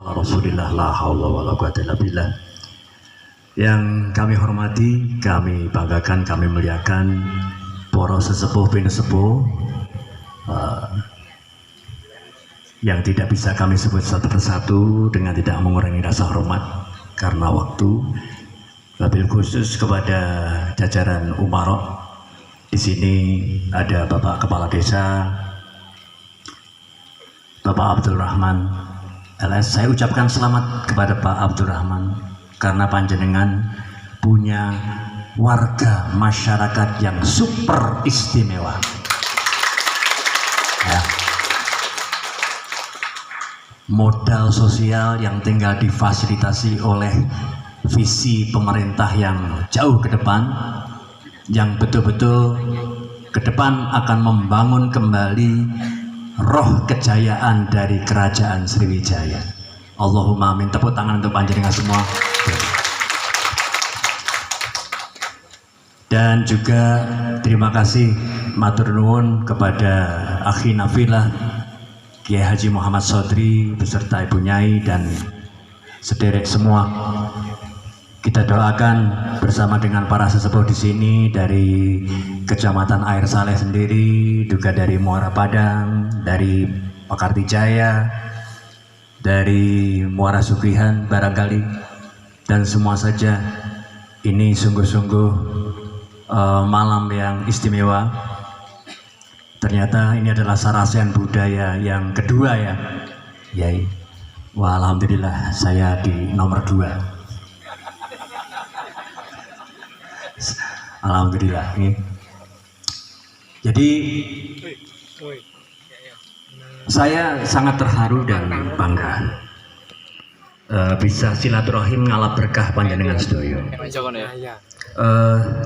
Rasulillah la haula wala quwata illa billah. Yang kami hormati, kami banggakan, kami muliakan para sesepuh pinesepuh yang tidak bisa kami sebut satu persatu dengan tidak mengurangi rasa hormat karena waktu. Wabil khusus kepada jajaran umarok. Di sini ada Bapak Kepala Desa, Bapak Abdul Rahman LS. Saya ucapkan selamat kepada Pak Abdul Rahman karena panjenengan punya warga masyarakat yang super istimewa. Ya. Modal sosial yang tinggal difasilitasi oleh visi pemerintah yang jauh ke depan, yang betul-betul ke depan akan membangun kembali roh kejayaan dari kerajaan Sriwijaya. Allahumma amin. Tepuk tangan untuk panjenengan semua. Dan juga terima kasih matur nuwun kepada Akhi Nafilah, Kiai Haji Muhammad Sodri beserta Ibu Nyai dan sederek semua. Kita doakan bersama dengan para sesepuh di sini dari Kecamatan Air Saleh sendiri, juga dari Muara Padang, dari Pakarti Jaya, dari Muara Sugihan barangkali, dan semua saja. Ini sungguh-sungguh malam yang istimewa. Ternyata ini adalah sarasen budaya yang kedua ya, Yai. Wah, alhamdulillah saya di nomor 2. Alhamdulillah. Jadi saya sangat terharu dan bangga bisa silaturahim ngalap berkah panjenengan sedoyo.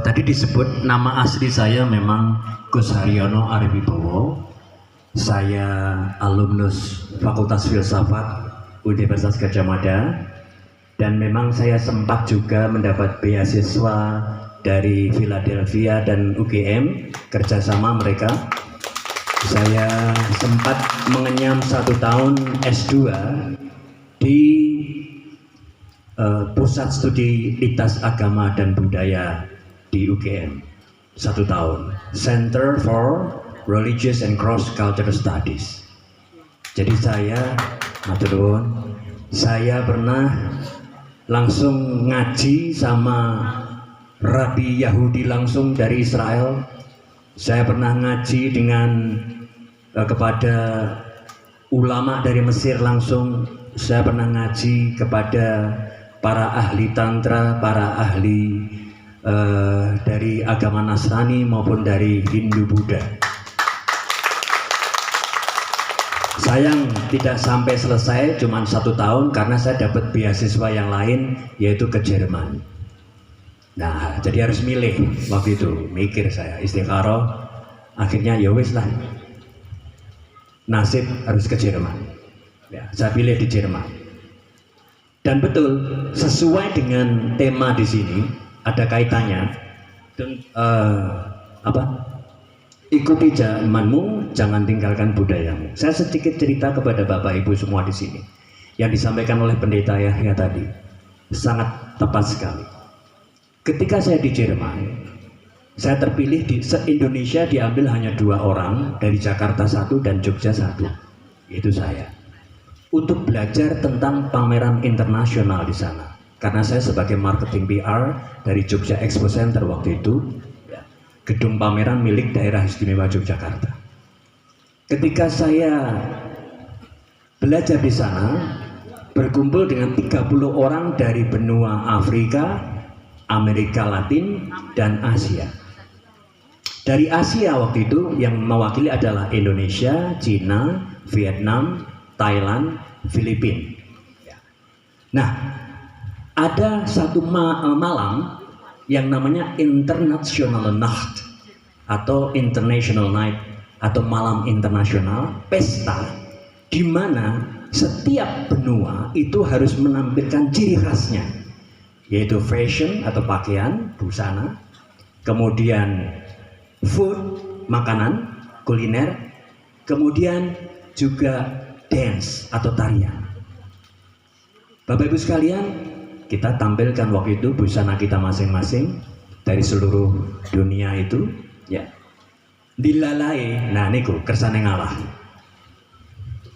Tadi disebut nama asli saya memang Gus Haryono Arif Wibowo. Saya alumnus Fakultas Filsafat Universitas Gadjah Mada, dan memang saya sempat juga mendapat beasiswa dari Philadelphia dan UGM, kerjasama mereka. Saya sempat mengenyam 1 tahun S2 di Pusat Studi Lintas Agama dan Budaya di UGM, 1 tahun, Center for Religious and Cross Cultural Studies. Jadi saya pernah langsung ngaji sama Rabi Yahudi langsung dari Israel. Saya pernah ngaji kepada ulama dari Mesir langsung. Saya pernah ngaji kepada para ahli tantra, para ahli dari agama Nasrani maupun dari Hindu Buddha. Sayang tidak sampai selesai, cuma 1 tahun karena saya dapat beasiswa yang lain, yaitu ke Jerman. Nah, jadi harus milih waktu itu, mikir saya istikharah, akhirnya ya wis lah, nasib harus ke Jerman. Ya, saya pilih di Jerman. Dan betul sesuai dengan tema di sini ada kaitannya. Ikuti zamanmu, jangan tinggalkan budayamu. Saya sedikit cerita kepada Bapak Ibu semua di sini. Yang disampaikan oleh Pendeta Yahya tadi sangat tepat sekali. Ketika saya di Jerman, saya terpilih di se-Indonesia diambil hanya 2 orang, dari Jakarta 1 dan Jogja 1, yaitu saya, untuk belajar tentang pameran internasional di sana. Karena saya sebagai marketing PR dari Jogja Expo Center waktu itu, gedung pameran milik daerah istimewa Yogyakarta. Ketika saya belajar di sana, berkumpul dengan 30 orang dari benua Afrika, Amerika Latin, dan Asia. Dari Asia waktu itu yang mewakili adalah Indonesia, Cina, Vietnam, Thailand, Filipina. Nah, ada satu malam yang namanya International Nacht atau International Night atau malam internasional, pesta di mana setiap benua itu harus menampilkan ciri khasnya, yaitu fashion atau pakaian, busana, kemudian food, makanan, kuliner, kemudian juga dance atau tarian. Bapak Ibu sekalian, kita tampilkan waktu itu busana kita masing-masing dari seluruh dunia itu, ya. Dilalai, nah niku kersane ngalah.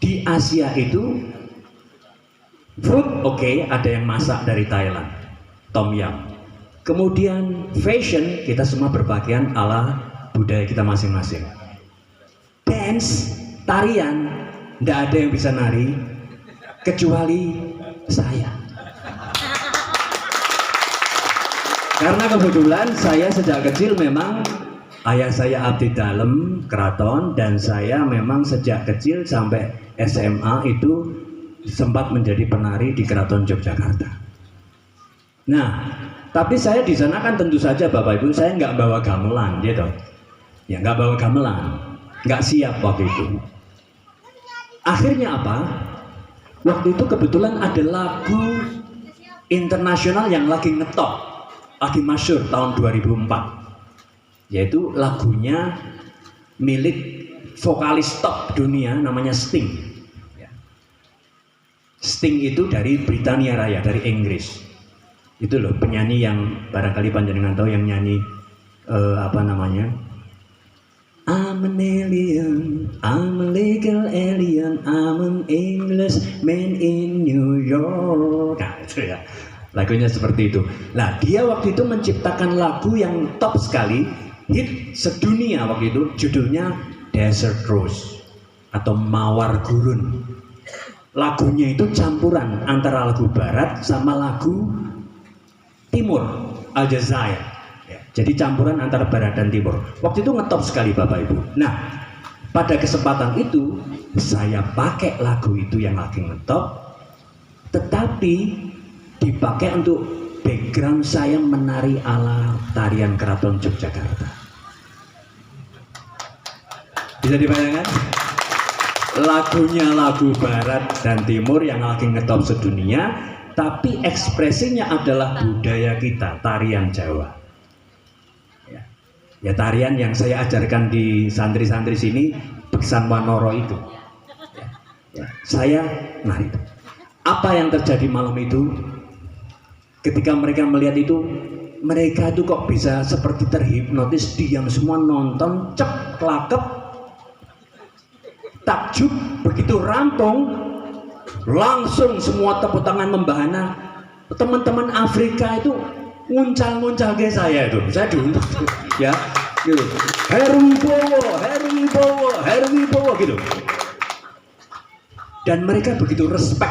Di Asia itu food oke, ada yang masak dari Thailand, tom yum. Kemudian fashion, kita semua berpakaian ala budaya kita masing-masing. Dance, tarian, tidak ada yang bisa nari kecuali saya. Karena kebetulan saya sejak kecil memang ayah saya abdi dalem keraton, dan saya memang sejak kecil sampai SMA itu sempat menjadi penari di Keraton Yogyakarta. Nah, tapi saya di sana kan tentu saja Bapak Ibu, saya nggak bawa gamelan gitu. Ya nggak bawa gamelan, nggak siap waktu itu. Akhirnya apa? Waktu itu kebetulan ada lagu internasional yang lagi ngetop, lagi masyhur tahun 2004, yaitu lagunya milik vokalis top dunia namanya Sting. Sting itu dari Britania Raya, dari Inggris. Itu loh penyanyi yang barangkali panjenengan tahu, yang nyanyi apa namanya? I'm an alien, I'm a legal alien, I'm an Englishman in New York. Nah itu ya, lagunya seperti itu. Nah dia waktu itu menciptakan lagu yang top sekali, hit sedunia waktu itu, judulnya Desert Rose atau Mawar Gurun. Lagunya itu campuran antara lagu barat sama lagu timur, Aljazair. Jadi campuran antara barat dan timur. Waktu itu ngetop sekali Bapak Ibu. Nah, pada kesempatan itu saya pakai lagu itu yang lagi ngetop, tetapi dipakai untuk background saya menari ala tarian Keraton Yogyakarta. Bisa dibayangkan? Lagunya lagu barat dan timur yang lagi ngetop sedunia, tapi ekspresinya adalah budaya kita, tarian Jawa. Ya tarian yang saya ajarkan di santri-santri sini, Beksan Wanoro itu. Saya nari. Apa yang terjadi malam itu? Ketika mereka melihat itu, mereka itu kok bisa seperti terhipnotis, diam semua nonton, cep, kelakep, takjub. Begitu rampung, langsung semua tepuk tangan membahana. Teman-teman Afrika itu nguncal-nguncal ke saya itu, saya dulu ya gitu, Herwibowo gitu, dan mereka begitu respect.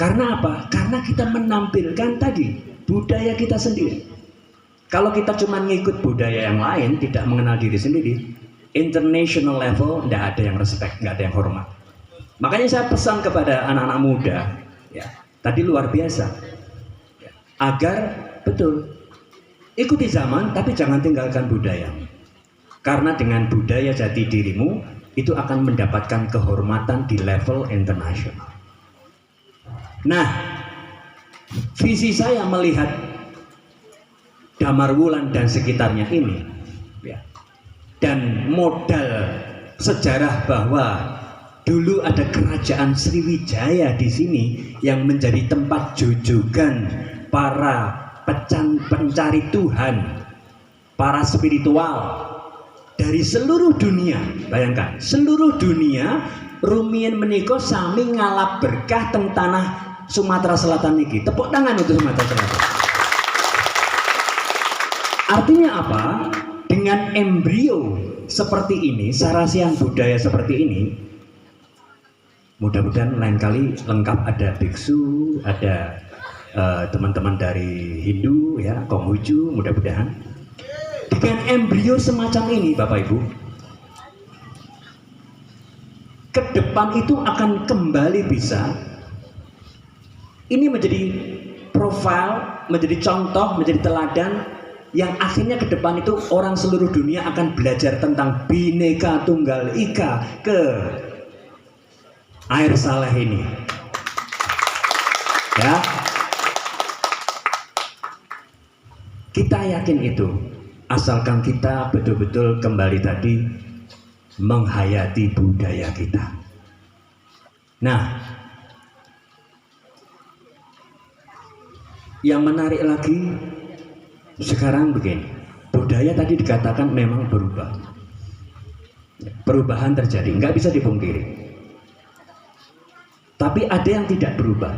Karena apa? Karena kita menampilkan tadi budaya kita sendiri. Kalau kita cuma ngikut budaya yang lain, tidak mengenal diri sendiri, international level tidak ada yang respect, nggak ada yang hormat. Makanya saya pesan kepada anak-anak muda, ya tadi luar biasa, agar betul ikuti zaman tapi jangan tinggalkan budaya, karena dengan budaya jati dirimu itu akan mendapatkan kehormatan di level internasional. Nah, visi saya melihat Damarwulan dan sekitarnya ini, ya, dan modal sejarah bahwa dulu ada kerajaan Sriwijaya di sini yang menjadi tempat jujugan para pencari Tuhan, para spiritual dari seluruh dunia. Bayangkan, seluruh dunia rumiyin menika sami ngalap berkah teng tanah Sumatera Selatan ini. Tepuk tangan untuk Sumatera Selatan. Artinya apa? Dengan embrio seperti ini, sarasian budaya seperti ini, mudah-mudahan lain kali lengkap, ada biksu, ada teman-teman dari Hindu ya, Konghucu, mudah-mudahan dengan embrio semacam ini Bapak Ibu, ke depan itu akan kembali bisa ini menjadi profil, menjadi contoh, menjadi teladan yang akhirnya ke depan itu orang seluruh dunia akan belajar tentang Bhinneka Tunggal Ika ke air Saleh ini ya. Kita yakin itu, asalkan kita betul-betul kembali tadi menghayati budaya kita. Nah, Yang menarik lagi sekarang begini, budaya tadi dikatakan memang berubah, perubahan terjadi, nggak bisa dipungkiri. Tapi ada yang tidak berubah,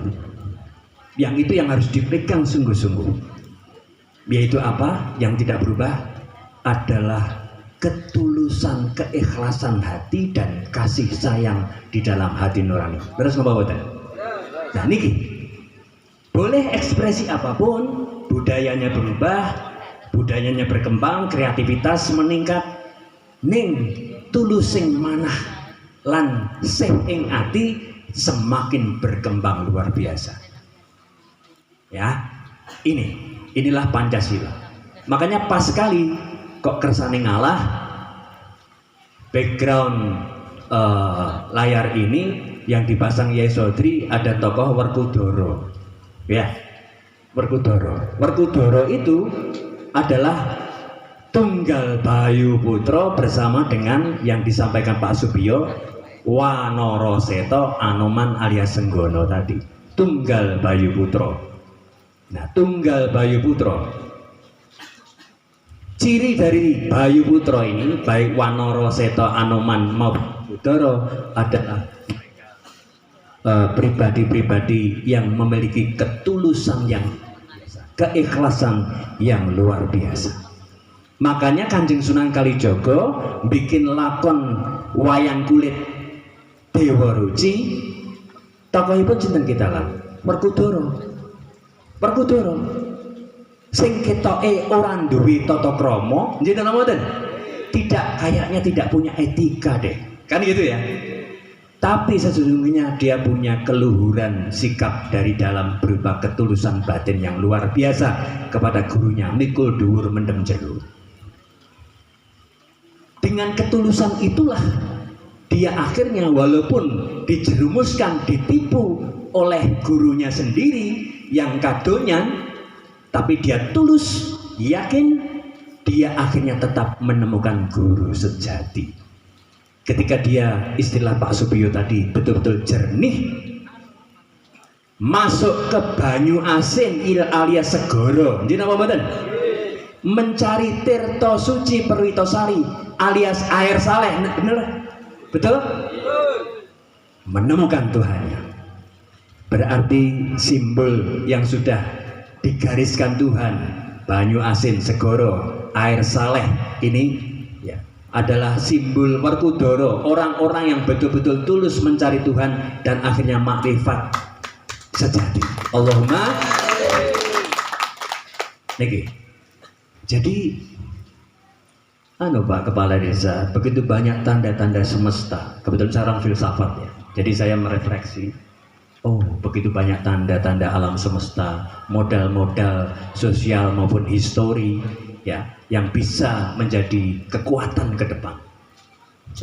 yang itu yang harus dipegang sungguh-sungguh. Yaitu apa? Yang tidak berubah adalah ketulusan, keikhlasan hati dan kasih sayang di dalam hati nurani. Terus ngebawa. Nah niki boleh ekspresi apapun, budayanya berubah, budayanya berkembang, kreativitas meningkat, ning tulusing manah lan sih ing ati semakin berkembang luar biasa. Ya, inilah Pancasila. Makanya pas sekali kok kersane ngalah, background layar ini yang dipasang Yai Sodri ada tokoh Werkudara. Ya, Werkudara. Werkudara itu adalah Tunggal Bayu Putra bersama dengan yang disampaikan Pak Subiyo, Wanara Seta Anoman alias Senggono tadi. Tunggal Bayu Putra. Nah, Tunggal Bayu Putra, ciri dari Bayu Putra ini, baik Wanara Seta Anoman maupun Udara, adalah pribadi-pribadi yang memiliki ketulusan yang biasa, keikhlasan yang luar biasa. Makanya Kanjeng Sunan Kalijaga bikin lakon wayang kulit Dewa Ruci, tokohipun sinten kita lah? Werkudara. Werkudara sing ketoke ora duwe tata krama, njenengan mboten? Kayaknya tidak punya etika deh. Kan gitu ya. Tapi sesungguhnya dia punya keluhuran sikap dari dalam berupa ketulusan batin yang luar biasa kepada gurunya, mikul dhuwur mendem jero. Dengan ketulusan itulah dia akhirnya walaupun dijerumuskan, ditipu oleh gurunya sendiri yang kadonyan, tapi dia tulus, yakin, dia akhirnya tetap menemukan guru sejati. Ketika dia, istilah Pak Subiyo tadi, betul-betul jernih, masuk ke banyu asin alias segoro, jadi apa badan? Mencari tirta suci Perwitosari alias air saleh, bener? Betul? Menemukan Tuhannya. Berarti simbol yang sudah digariskan Tuhan, banyu asin segoro air saleh ini ya adalah simbol Werkudara, orang-orang yang betul-betul tulus mencari Tuhan dan akhirnya makrifat sejati. Allahumma niki. Jadi Pak Kepala Desa, begitu banyak tanda-tanda semesta. Kebetulan saya orang filsafat ya, jadi saya merefleksi. Oh, begitu banyak tanda-tanda alam semesta, modal-modal sosial maupun histori ya, yang bisa menjadi kekuatan ke depan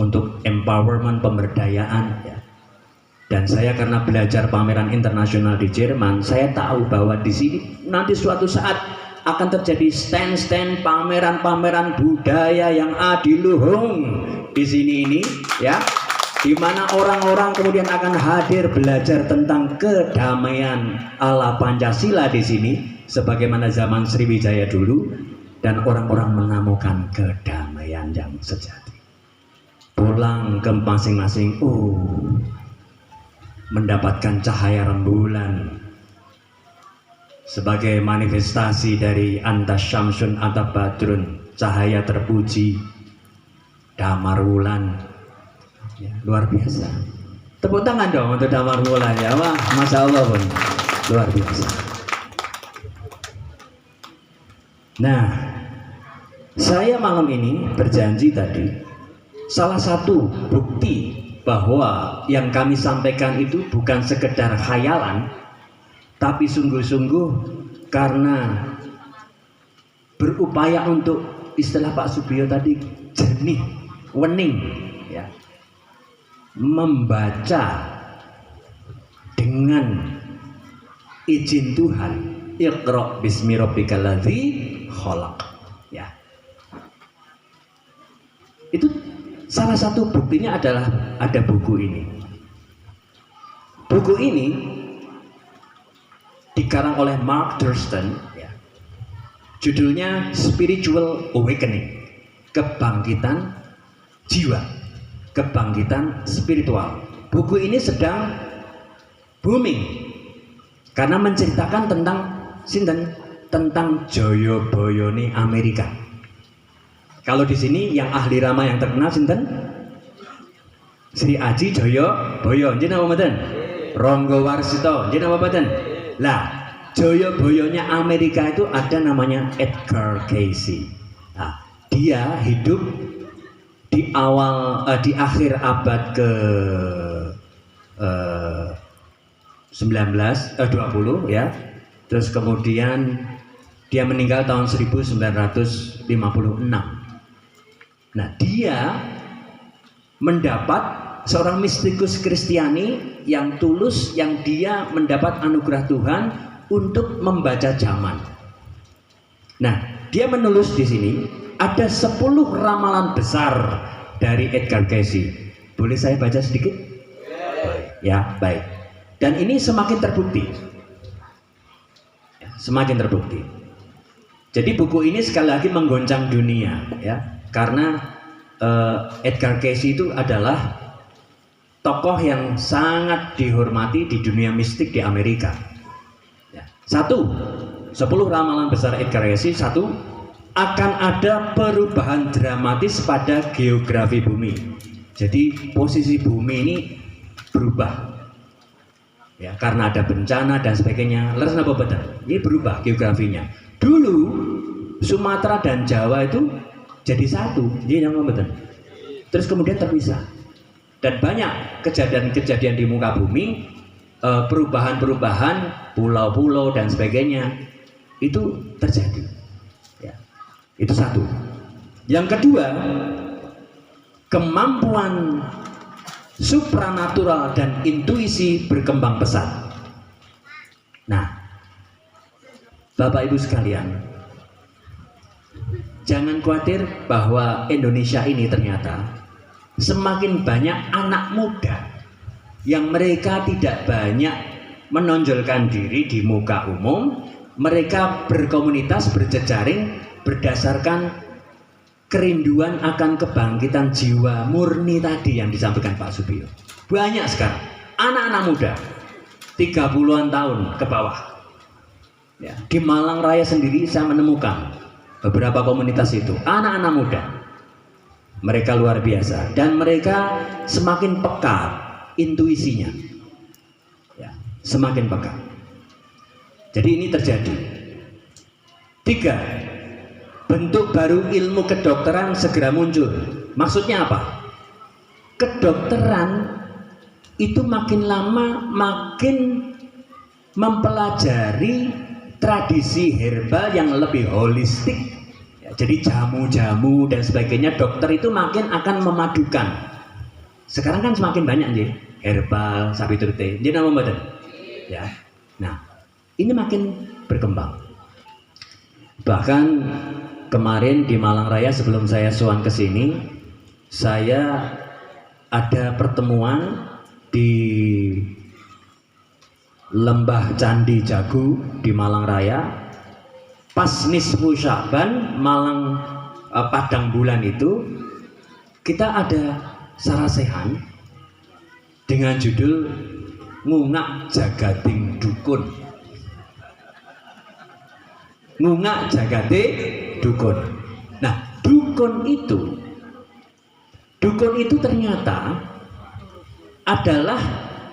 untuk empowerment, pemberdayaan ya. Dan saya karena belajar pameran internasional di Jerman, saya tahu bahwa di sini nanti suatu saat akan terjadi stand-stand pameran-pameran budaya yang adiluhung di sini ini ya, di mana orang-orang kemudian akan hadir belajar tentang kedamaian ala Pancasila di sini sebagaimana zaman Sriwijaya dulu, dan orang-orang menemukan kedamaian yang sejati. Pulang ke masing-masing, mendapatkan cahaya rembulan sebagai manifestasi dari anta syamsun anta badrun, cahaya terpuji, damar wulan ya, luar biasa. Tepuk tangan dong untuk damar wulan ya. Wah, Masya Allah pun luar biasa. Nah, saya malam ini berjanji tadi, salah satu bukti bahwa yang kami sampaikan itu bukan sekedar khayalan, tapi sungguh-sungguh karena berupaya untuk, istilah Pak Subiyo tadi, jernih, wening ya, membaca dengan izin Tuhan. Iqra bismi rabbikal ladzi khalaq ya. Itu salah satu buktinya adalah ada buku ini. Buku ini dikarang oleh Mark Thurston, ya. Judulnya Spiritual Awakening, kebangkitan jiwa, kebangkitan spiritual. Buku ini sedang booming karena menceritakan tentang Joyo-boyone Amerika. Kalau di sini yang ahli rama yang terkenal sinten? Sri Aji Joyo-boyo, njenengan apa mboten? Ronggo Warsito, njenengan apa mboten? Lah, Joyo-boyonya Amerika itu ada namanya Edgar Cayce. Nah, dia hidup di akhir abad ke 20 ya. Terus kemudian dia meninggal tahun 1956. Nah, dia mendapat seorang mistikus Kristiani yang tulus, yang dia mendapat anugerah Tuhan untuk membaca zaman. Nah, dia menulis di sini ada 10 ramalan besar dari Edgar Cayce. Boleh saya baca sedikit? Ya, baik. Dan ini semakin terbukti. Semakin terbukti. Jadi buku ini sekali lagi menggoncang dunia, ya. Karena Edgar Cayce itu adalah tokoh yang sangat dihormati di dunia mistik di Amerika. Ya. 10 ramalan besar Edgar Cayce. 1, akan ada perubahan dramatis pada geografi bumi. Jadi posisi bumi ini berubah, ya, karena ada bencana dan sebagainya. Leres apa betul? Ini berubah geografinya. Dulu Sumatera dan Jawa itu jadi satu, jadi yang betul. Terus kemudian terpisah. Dan banyak kejadian-kejadian di muka bumi, perubahan-perubahan pulau-pulau dan sebagainya itu terjadi. Ya. Itu 1. Yang kedua, kemampuan supranatural dan intuisi berkembang pesat. Nah, Bapak Ibu sekalian, jangan khawatir bahwa Indonesia ini ternyata semakin banyak anak muda yang mereka tidak banyak menonjolkan diri di muka umum. Mereka berkomunitas, berjejaring berdasarkan kerinduan akan kebangkitan jiwa murni tadi yang disampaikan Pak Subio. Banyak sekarang anak-anak muda 30-an tahun ke bawah, ya. Di Malang Raya sendiri saya menemukan beberapa komunitas itu anak-anak muda. Mereka luar biasa dan mereka semakin peka intuisinya, ya, semakin peka. Jadi ini terjadi. 3, bentuk baru ilmu kedokteran segera muncul. Maksudnya apa? Kedokteran itu makin lama makin mempelajari tradisi herbal yang lebih holistik. Ya, jadi jamu-jamu dan sebagainya, dokter itu makin akan memadukan. Sekarang kan semakin banyak nih herbal, sapi turute. Jadi nama badan. Ya. Nah, ini makin berkembang. Bahkan kemarin di Malang Raya sebelum saya sowan ke sini, saya ada pertemuan di Lembah Candi Jagu di Malang Raya. Pas Nisfu Sya'ban, Padang bulan itu, kita ada sarasehan dengan judul Ngungak Jagating Dukun. Ngungak Jagating Dukun. Nah, dukun itu ternyata adalah,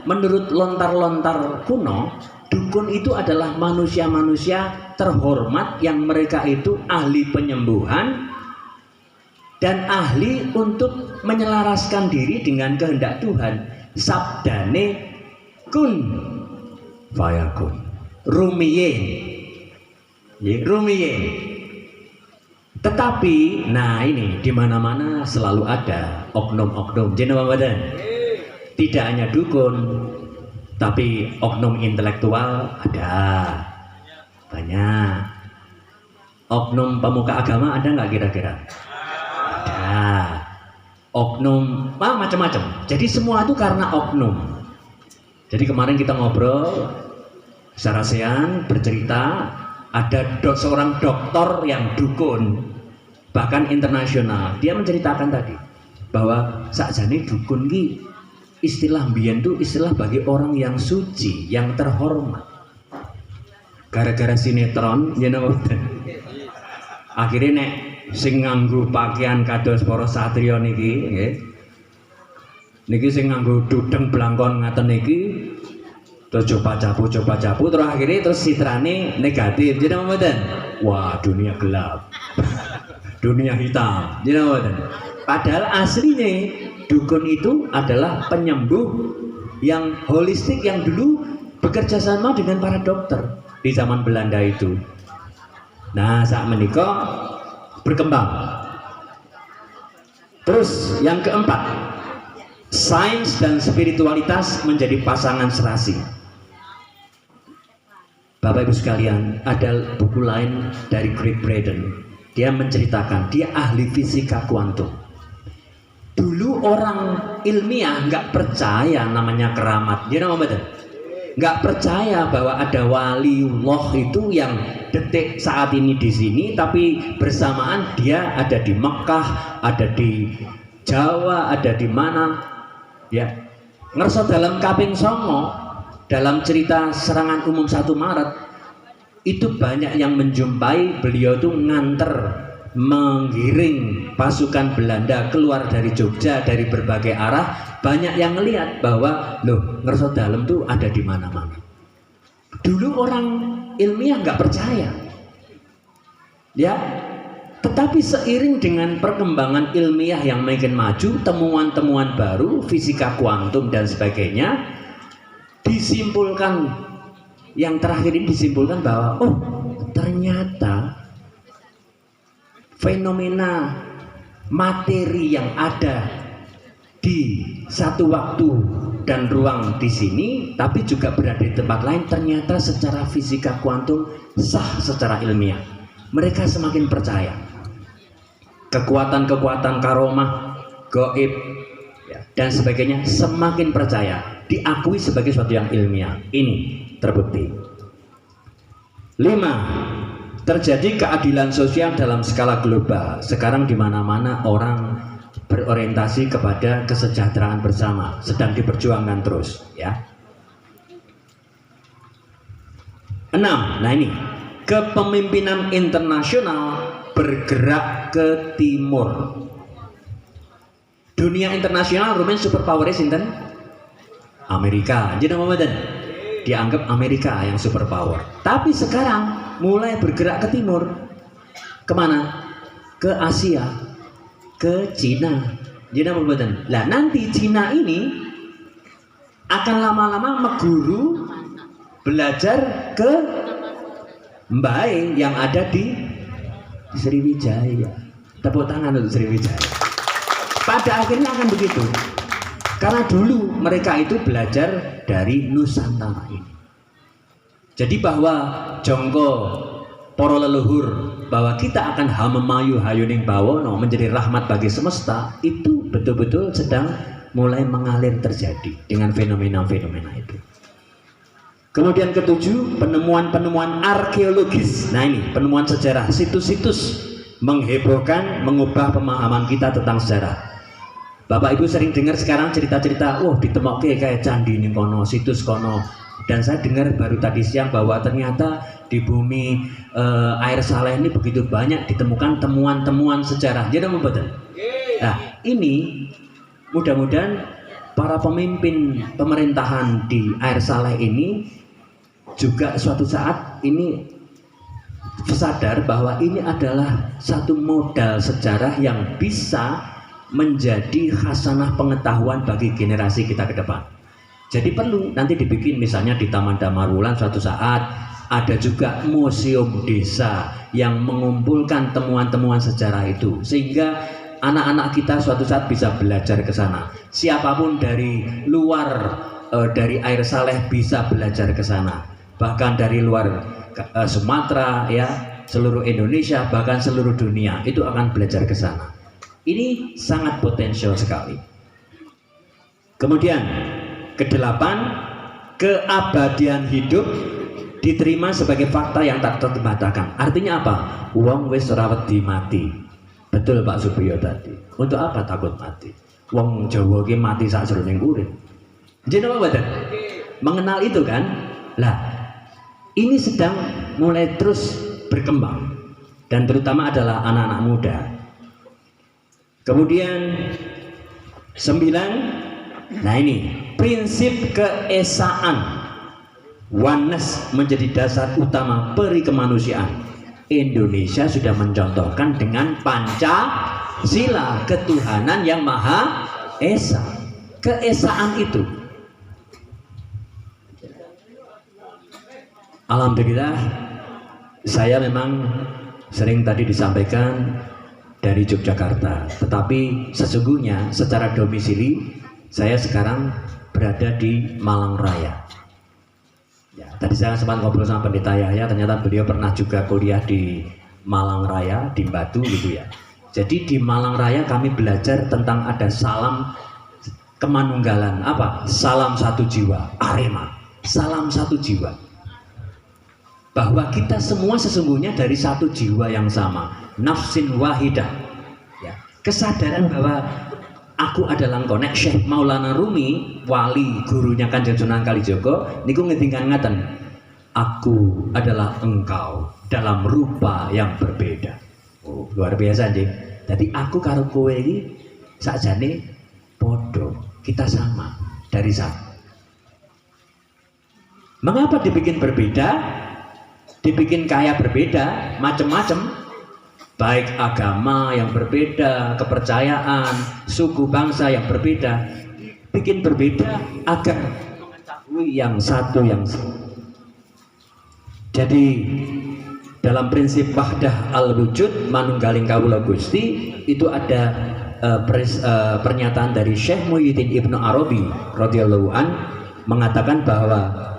menurut lontar-lontar kuno, dukun itu adalah manusia-manusia terhormat yang mereka itu ahli penyembuhan dan ahli untuk menyelaraskan diri dengan kehendak Tuhan. Sabdane kun fayakun, rumiyin, rumiyin. Tetapi, nah ini di mana-mana selalu ada oknum-oknum. Jenengan tidak hanya dukun, tapi oknum intelektual ada banyak. Oknum pemuka agama ada nggak kira-kira? Ada. Oknum, macam-macam. Jadi semua itu karena oknum. Jadi kemarin kita ngobrol Sarasean bercerita ada seorang dokter yang dukun, bahkan internasional. Dia menceritakan tadi bahwa sakjane dukun ki istilah mbiyen itu istilah bagi orang yang suci, yang terhormat. Gara-gara sinetron, you know, akhirnya nek sing nganggo pakaian kados para satriya niki, nggih. Niki sing nganggo dudeng blangkon ngaten niki terus coba capu terus akhirnya terus citrane negatif, jadi mboten. Wah, dunia gelap. Dunia hitam, jadi mboten. Padahal aslinya dukun itu adalah penyembuh yang holistik yang dulu bekerja sama dengan para dokter di zaman Belanda itu. Nah, saat menikah berkembang. Terus yang keempat, sains dan spiritualitas menjadi pasangan serasi. Bapak Ibu sekalian, ada buku lain dari Greg Braden. Dia menceritakan, dia ahli fisika kuantum. Dulu orang ilmiah nggak percaya namanya keramat. Dia nama betul. Nggak percaya bahwa ada waliullah itu yang detik saat ini di sini, tapi bersamaan dia ada di Mekah, ada di Jawa, ada di mana, ya. Ngerso dalam kaping songo, dalam cerita serangan umum 1 Maret itu banyak yang menjumpai beliau itu nganter menggiring pasukan Belanda keluar dari Jogja dari berbagai arah. Banyak yang melihat bahwa loh, ngerso dalam tuh ada di mana-mana. Dulu orang ilmiah nggak percaya, ya. Tetapi seiring dengan perkembangan ilmiah yang makin maju, temuan-temuan baru, fisika kuantum dan sebagainya, disimpulkan, yang terakhir ini disimpulkan bahwa oh, ternyata fenomena materi yang ada di satu waktu dan ruang di sini, tapi juga berada di tempat lain, ternyata secara fisika kuantum sah secara ilmiah. Mereka semakin percaya. Kekuatan-kekuatan karomah, gaib, dan sebagainya semakin percaya, diakui sebagai sesuatu yang ilmiah. Ini terbukti. 5. Terjadi keadilan sosial dalam skala global. Sekarang di mana-mana orang berorientasi kepada kesejahteraan bersama, sedang diperjuangkan terus, ya. 6. Nah ini, kepemimpinan internasional bergerak ke timur. Dunia internasional rumen superpower sinten? Amerika. Jadi apa dianggap Amerika yang superpower. Tapi sekarang mulai bergerak ke timur. Kemana? Ke Asia, ke Cina. Jadi apa lah nanti Cina ini akan lama-lama meguru belajar ke Mbae yang ada di Sriwijaya. Tepuk tangan untuk Sriwijaya. Pada akhirnya akan begitu, karena dulu mereka itu belajar dari Nusantara ini. Jadi bahwa jongko para leluhur, bahwa kita akan hamemayu hayuning bawono menjadi rahmat bagi semesta, itu betul-betul sedang mulai mengalir terjadi dengan fenomena-fenomena itu. Kemudian ketujuh, penemuan-penemuan arkeologis. Nah ini penemuan sejarah, situs-situs menghebohkan, mengubah pemahaman kita tentang sejarah. Bapak Ibu sering dengar sekarang cerita-cerita, wah ditemokke kayak candi ning kono, situs kono. Dan saya dengar baru tadi siang bahwa ternyata di bumi air saleh ini begitu banyak ditemukan temuan-temuan sejarah. Jadi apa betul? Nah ini mudah-mudahan para pemimpin pemerintahan di air saleh ini juga suatu saat ini sadar bahwa ini adalah satu modal sejarah yang bisa menjadi khasanah pengetahuan bagi generasi kita ke depan. Jadi perlu nanti dibikin misalnya di Taman Damarwulan suatu saat ada juga museum desa yang mengumpulkan temuan-temuan sejarah itu, sehingga anak-anak kita suatu saat bisa belajar ke sana. Siapapun dari luar dari air saleh bisa belajar ke sana, bahkan dari luar Sumatera, ya, seluruh Indonesia, bahkan seluruh dunia itu akan belajar ke sana. Ini sangat potensial sekali. Kemudian ke-8, keabadian hidup diterima sebagai fakta yang tak terbantahkan. Artinya apa? Wong wis ora wedi mati. Betul Pak Supriyo tadi. Untuk apa takut mati? Wong Jawa ki mati sakjroning urip. Jenengan mboten? Mengenal itu kan? Lah, ini sedang mulai terus berkembang dan terutama adalah anak-anak muda. Kemudian 9, nah ini prinsip keesaan oneness menjadi dasar utama peri kemanusiaan. Indonesia sudah mencontohkan dengan Pancasila, ketuhanan yang Maha Esa. Keesaan itu, alhamdulillah, saya memang sering tadi disampaikan dari Yogyakarta, tetapi sesungguhnya secara domisili saya sekarang berada di Malang Raya. Ya, tadi saya sempat ngobrol sama Pendeta Yahya, ternyata beliau pernah juga kuliah di Malang Raya, di Batu gitu ya. Jadi di Malang Raya kami belajar tentang ada salam kemanunggalan, apa? Salam satu jiwa, Arema, salam satu jiwa. Bahwa kita semua sesungguhnya dari satu jiwa yang sama, nafsin wahidah. Ya, kesadaran bahwa aku adalah engkau. Nek Syekh Maulana Rumi, wali gurunya Kanjeng Sunan Kalijaga, niku ngendikane ngaten, aku adalah engkau dalam rupa yang berbeda. Oh, luar biasa nggih. Jadi aku karo kowe iki sakjane podo, kita sama dari satu. Mengapa dibikin berbeda? Dibikin kaya berbeda, macam-macam, baik agama yang berbeda, kepercayaan, suku bangsa yang berbeda, bikin berbeda agar mengetahui yang satu yang sama. Jadi dalam prinsip wahdah al-wujud manunggaling kawula Gusti itu ada pernyataan dari Syekh Muhyiddin Ibnu Arabi radhiyallahu an mengatakan bahwa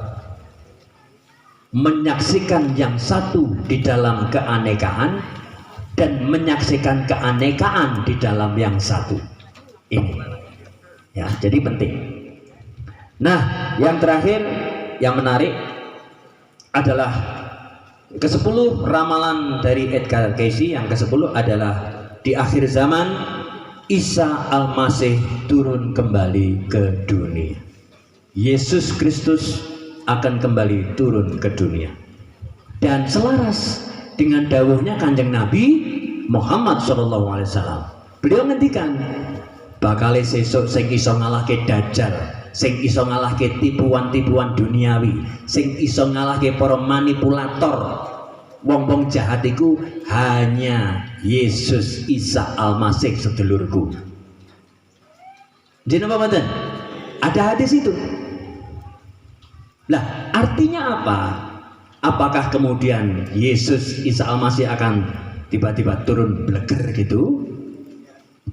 menyaksikan yang satu di dalam keanekaan dan menyaksikan keanekaan di dalam yang satu ini ya, jadi penting. Nah, yang terakhir yang menarik adalah ke-10 ramalan dari Edgar Cayce. Yang ke-10 adalah di akhir zaman Isa Al-Masih turun kembali ke dunia. Yesus Kristus akan kembali turun ke dunia dan selaras dengan dawuhnya Kanjeng Nabi Muhammad SAW. Beliau ngendikan bakal sesuk sing iso ngalahke dajjal, sing iso ngalahke tipuan-tipuan duniawi, sing iso ngalahke para manipulator wong-wong jahat iku hanya Yesus Isa Al-Masih sedulurku. Jeneng apa mboten? Ada hadis itu. Lah, artinya apa? Apakah kemudian Yesus Isa Al-Masih akan tiba-tiba turun bleger gitu?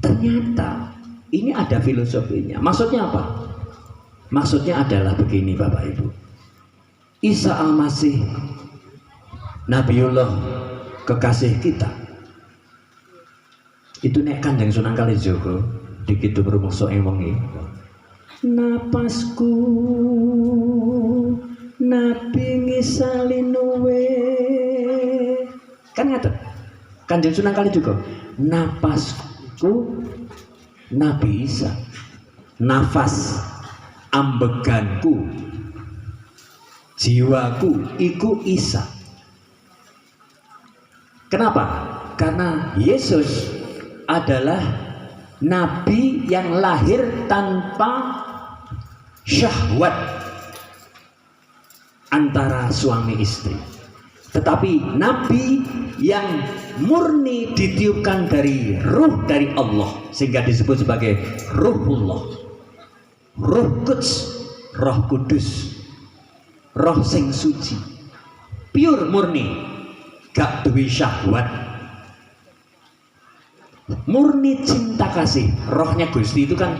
Ternyata ini ada filosofinya. Maksudnya apa? Maksudnya adalah begini Bapak Ibu. Isa Al-Masih Nabiullah kekasih kita. Itu nek Kanjeng Sunan Kalijaga dikitu rumangsa ing wengi. Napasku Nabi ngisalinuwe kan ngaten Kanjeng Sunan Kalijaga, napasku Nabi Isa, nafas ambeganku jiwaku iku Isa. Kenapa? Karena Yesus adalah Nabi yang lahir tanpa syahwat antara suami istri, tetapi Nabi yang murni ditiupkan dari ruh dari Allah sehingga disebut sebagai Ruhullah, Ruh Quds, Roh Kudus, Roh sing suci, pure murni, gak duwe syahwat, murni cinta kasih. Rohnya Gusti itu kan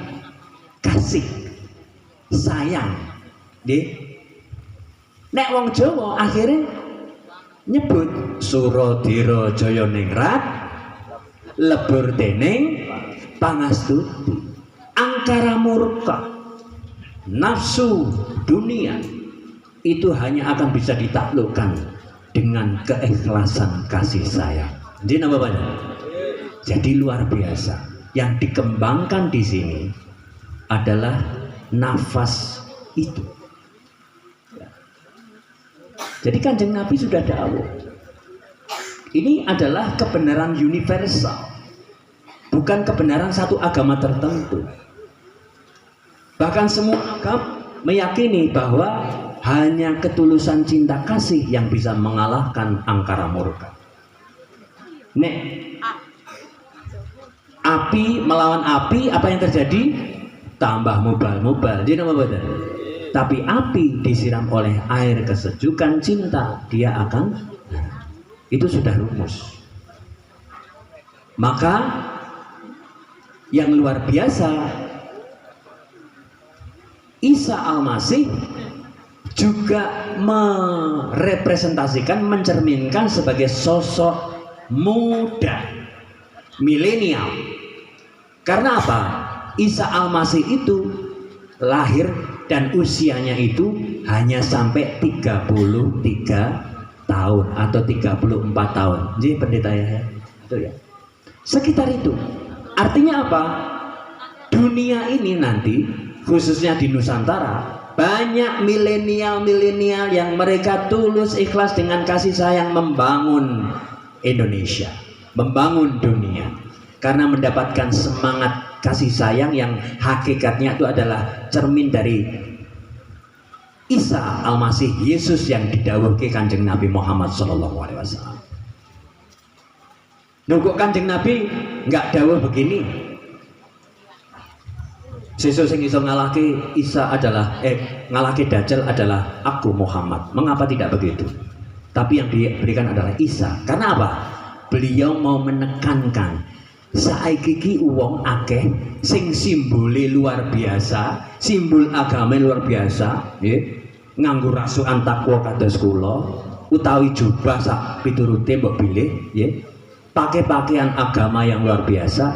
kasih, sayang. Nek wong Jawa akhirnya nyebut Suradira Jaya Ningrat lebur dening pangastuti, angkara murka, nafsu dunia itu hanya akan bisa ditaklukkan dengan keikhlasan kasih sayang. Jadi apa banyak? Jadi luar biasa. Yang dikembangkan di sini adalah nafas itu. Jadi Kanjeng Nabi sudah dawuh. Ini adalah kebenaran universal, bukan kebenaran satu agama tertentu. Bahkan semua agama meyakini bahwa hanya ketulusan cinta kasih yang bisa mengalahkan angkara murka. Nek api melawan api, apa yang terjadi? Tambah mubal. Jadi apa betul? Tapi api disiram oleh air kesejukan cinta, dia akan, itu sudah rumus. Maka yang luar biasa, Isa Al-Masih juga merepresentasikan, mencerminkan sebagai sosok muda, milenial. Karena apa? Isa Al-Masih itu lahir dan usianya itu hanya sampai 33 tahun atau 34 tahun. Jadi pendeta ya, itu ya. Sekitar itu. Artinya apa? Dunia ini nanti, khususnya di Nusantara, banyak milenial yang mereka tulus ikhlas dengan kasih sayang membangun Indonesia, membangun dunia, karena mendapatkan semangat kasih sayang yang hakikatnya itu adalah cermin dari Isa Al-Masih, Yesus yang didhawuhke Kanjeng Nabi Muhammad SAW. Kok Kanjeng Nabi nggak dawuh begini? Sesuk sing iso ngalahke Isa adalah ngalahke Dajjal adalah aku Muhammad. Mengapa tidak begitu? Tapi yang diberikan adalah Isa. Karena apa? Beliau mau menekankan saiki iki wong akeh sing simbole luar biasa, simbol agama luar biasa, nggih. Nganggo rasukan takwa kados kula utawi jubah sak piturute mbok pilih, nggih. Pakai pakaian agama yang luar biasa,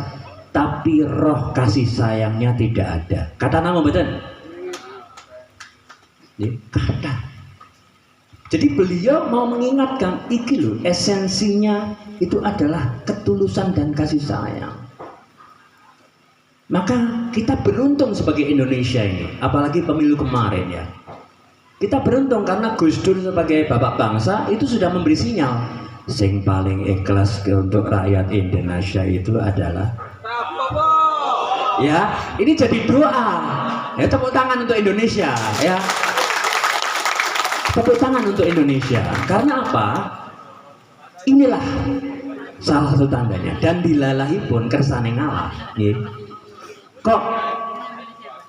tapi roh kasih sayangnya tidak ada. Kata nama betul? Kata. Jadi beliau mau mengingatkan, iki loh esensinya itu adalah ketulusan dan kasih sayang. Maka kita beruntung sebagai Indonesia ini, apalagi pemilu kemarin ya. Kita beruntung karena Gus Dur sebagai bapak bangsa itu sudah memberi sinyal, sing paling ikhlas untuk rakyat Indonesia itu adalah, ya, ini jadi doa. Ya, tepuk tangan untuk Indonesia, ya. Tepuk tangan untuk Indonesia. Karena apa? Inilah salah satu tandanya. Dan dilalahi pun kersane ngalah. Kok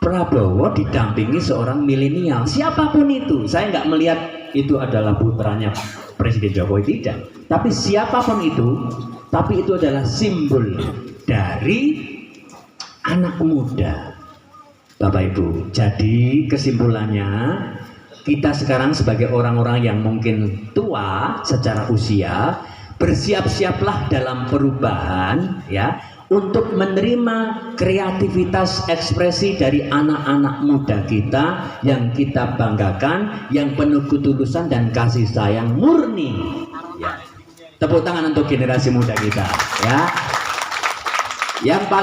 Prabowo didampingi seorang milenial, siapapun itu, saya nggak melihat itu adalah putranya Presiden Jokowi, tidak. Tapi siapapun itu, tapi itu adalah simbol dari anak muda, Bapak Ibu. Jadi kesimpulannya, kita sekarang sebagai orang-orang yang mungkin tua secara usia, bersiap-siaplah dalam perubahan, ya, untuk menerima kreativitas ekspresi dari anak-anak muda kita yang kita banggakan, yang penuh ketulusan dan kasih sayang murni. Ya. Tepuk tangan untuk generasi muda kita, ya. Yang paling